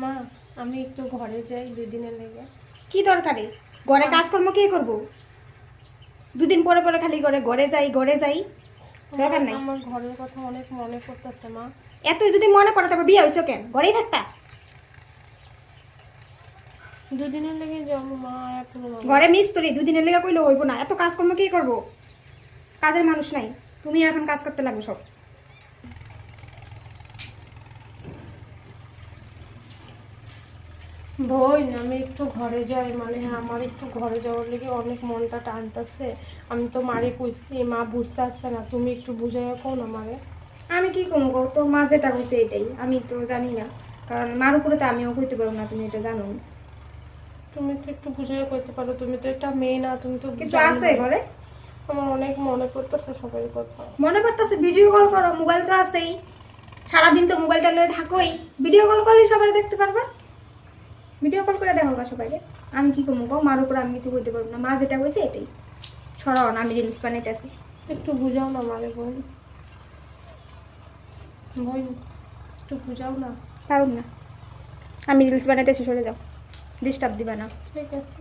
মা আমি একটু ঘরে যাই 2 দিনের লেগে। কি দরকারে ঘরে কাজকর্ম কে করব? 2 দিন পরে পরে খালি ঘরে যাই দরকার নাই। আমার ঘরের কথা অনেক মনে পড়তেছে মা। এত যদি মনে পড়ে তবে বিয়ে হইছো কেন? ঘরেই থাকতা। 2 দিনের লেগে যাবো মা, এখনো ঘরে মিস্ত্রি 2 দিনের লেগে কইলে হইব না। এত কাজকর্ম কে করব? কাজের মানুষ নাই, তুমি এখন কাজ করতে লাগবে সব। বোন আমি একটু ঘরে যাই, মানে আমার একটু ঘরে যাওয়ার লেগে অনেক মনটা টানতেছে। আমি তো মারে কইছি, মা বুঝতে আসছে না, তুমি একটু বুঝাইয়া কও না মারে। আমি কি করবো গো? তো মা যেটা কইছে এটাই, আমি তো জানি না, কারণ মার উপরে তো আমিও কইতে পারবো না, তুমি এটা জানো। তুমি তো একটু বুঝাইয়া কইতে পারো, তুমি তো একটা মেয়ে না, তুমি তো কিছু জানো আছে না। ঘরে? আমার অনেক মনে পড়তেছে সবাই কথা। মনে পড়তেছে? ভিডিও কল করো, মোবাইল তো আছেই, সারাদিন তো মোবাইলটা লয়ে থাকোই, ভিডিও কল করলে সবাই দেখতে পারবা। ভিডিও কল করে দেখো গা সবাইকে। আমি কি করবো গো? মার উপরে আমি কিছু কইতে পারবো না, মা যেটা কইছে এটাই। সরাও না, আমি রিলস বানাইতেছি। একটু বুঝাও না মারে বোন, বোন একটু বুঝাও না। পারুম না, আমি রিলস বানাইতেছি, সরে যাও, ডিস্টার্ব দিবা না। ঠিক আছে।